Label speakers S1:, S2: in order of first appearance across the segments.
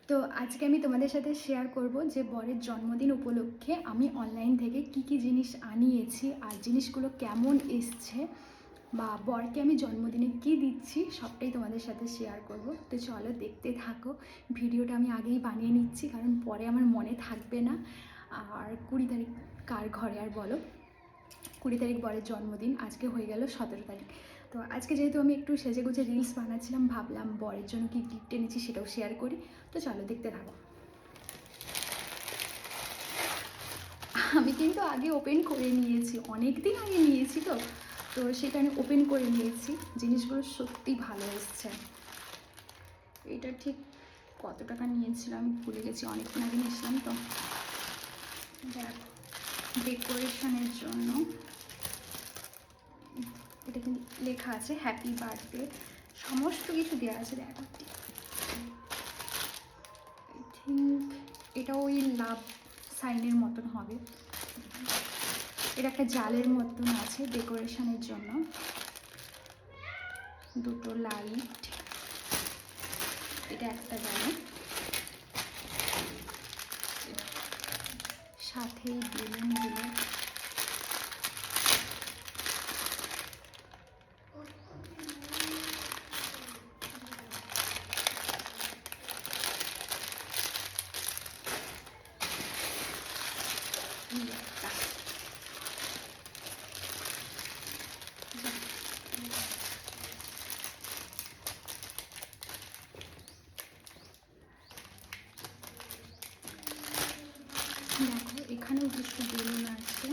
S1: তো আজকে আমি তোমাদের সাথে শেয়ার করব যে বরের জন্মদিন উপলক্ষে আমি অনলাইন থেকে কি কি জিনিস আনিয়েছি আর জিনিসগুলো কেমন এসছে বা বরকে আমি জন্মদিনে কি দিচ্ছি সবটাই তোমাদের সাথে শেয়ার করব। তো চলো দেখতে থাকো। ভিডিওটা আমি আগেই বানিয়ে নিচ্ছি কারণ পরে আমার মনে থাকবে না। আর 20 তারিখ কার ঘরে আর বলো, 20 তারিখ বরের জন্মদিন, আজকে হয়ে গেল 17 তারিখ। তো আজকে যেহেতু আমি একটু সেজে গুজে রিলস বানাচ্ছিলাম, ভাবলাম বরের জন্য কি গিফট এনেছি সেটাও শেয়ার করি। তো চলো দেখতে থাকো। আমি কিন্তু আগে ওপেন করে নিয়েছি, অনেক দিন আগে নিয়েছি তো তো সেখানে ওপেন করে নিয়েছি। জিনিসগুলো সত্যি ভালো এসছে। এটা ঠিক কত টাকা নিয়েছিলাম ভুলে গেছি, অনেকদিন আগে নিয়েছিলাম তো। দেখো, ডেকোরেশনের জন্য এটা কিন্তু লেখা আছে হ্যাপি বার্থডে, সমস্ত কিছু দেওয়া আছে। দেখো, আই থিঙ্ক এটা ওই লাভ সাইনের মতন হবে। এটা একটা জালের মতন আছে ডেকোরেশনের জন্য, দুটো লাইট, এটা একটা গেল, সাথেই বেলুনগুলো। দেখো এখানেও কিছু বেলুন আছে।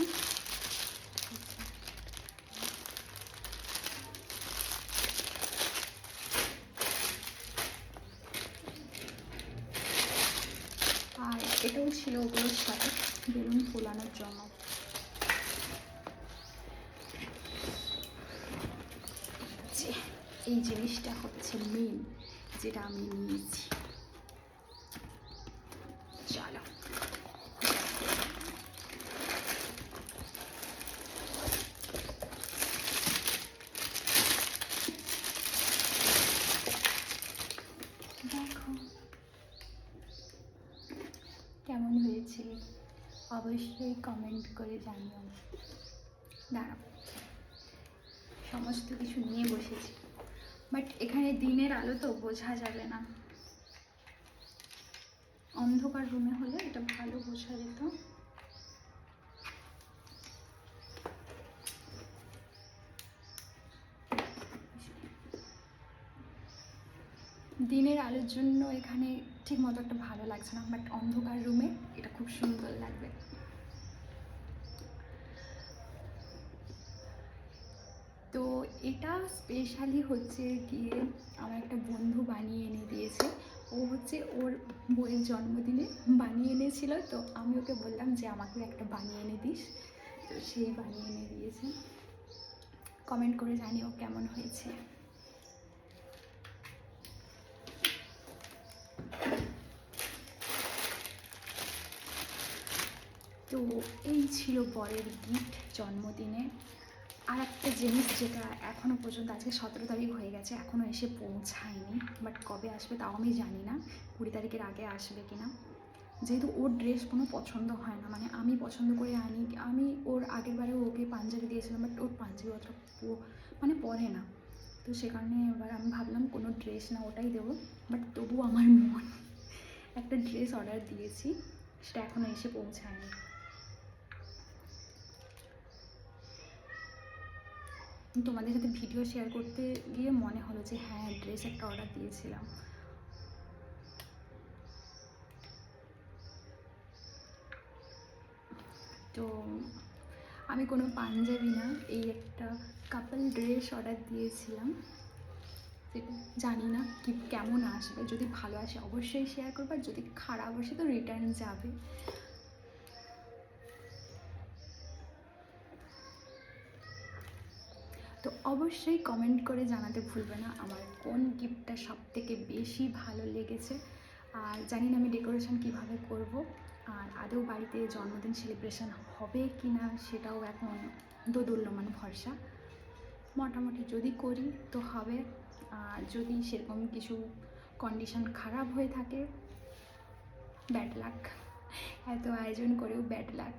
S1: আর এটাও ছিল ওগুলোর সাথে বেলুন ফোলানোর জন্য। এই জিনিসটা হচ্ছে মেন, যেটা আমি নিয়েছি। চলো দেখো কেমন হয়েছে, অবশ্যই কমেন্ট করে জানিও। দাঁড়াও, সমস্ত কিছু নিয়ে বসেছি, বাট এখানে দিনের আলো তো বোঝা যাবে না। অন্ধকার রুমে হলে এটা ভালো বোঝা যেত। দিনের আলোর জন্য এখানে ঠিক মতো একটা ভালো লাগছে না, বাট অন্ধকার রুমে এটা খুব সুন্দর লাগবে। তো এটা স্পেশালি হচ্ছে গিয়ে আমার একটা বন্ধু বানিয়ে এনে দিয়েছে। ও হচ্ছে ওর বইয়ের জন্মদিনে বানিয়ে এনেছিল, তো আমি ওকে বললাম যে আমাকে একটা বানিয়ে এনে দিস, তো সেই বানিয়ে এনে দিয়েছে। কমেন্ট করে জানিও কেমন হয়েছে। তো এই ছিল বরের গিফট জন্মদিনে। আর একটা জিনিস যেটা এখনও পর্যন্ত, আজকে 17 তারিখ হয়ে গেছে, এখনও এসে পৌঁছায়নি, বাট কবে আসবে তাও আমি জানি না, 20 তারিখের আগে আসবে কিনা। যেহেতু ওর ড্রেস কোনো পছন্দ হয় না, মানে আমি পছন্দ করে আনি, আমি ওর আগের বারেও ওকে পাঞ্জাবি দিয়েছিলাম, বাট ওর পাঞ্জাবি অতটা মানে পরে না, তো সে কারণে এবার আমি ভাবলাম কোনো ড্রেস না ওটাই দেবো। বাট তবু আমার মন, একটা ড্রেস অর্ডার দিয়েছি, সেটা এখনও এসে পৌঁছায়নি। তোমাদের সাথে ভিডিও শেয়ার করতে গিয়ে মনে হলো যে হ্যাঁ, ড্রেস একটা অর্ডার দিয়েছিলাম। তো আমি কোনো পাঞ্জাবি না, এই একটা কাপল ড্রেস অর্ডার দিয়েছিলাম। জানি না কি কেমন আসবে, যদি ভালো আসে অবশ্যই শেয়ার করবো, আর যদি খারাপ আসে তো রিটার্ন যাবে। তো অবশ্যই কমেন্ট করে জানাতে ভুলবে না আমার কোন গিফটটা সব থেকে বেশি ভালো লেগেছে। আর জানি না আমি ডেকোরেশন কিভাবে করব, আর আদৌ বাড়িতে জন্মদিন সেলিব্রেশন হবে কি না সেটাও এখন দোদুল্যমান ভরসা। মোটামুটি যদি করি তো হবে, আর যদি সেরকম কিছু কন্ডিশন খারাপ হয়ে থাকে ব্যাড লাক, এত আয়োজন করেও ব্যাড লাক।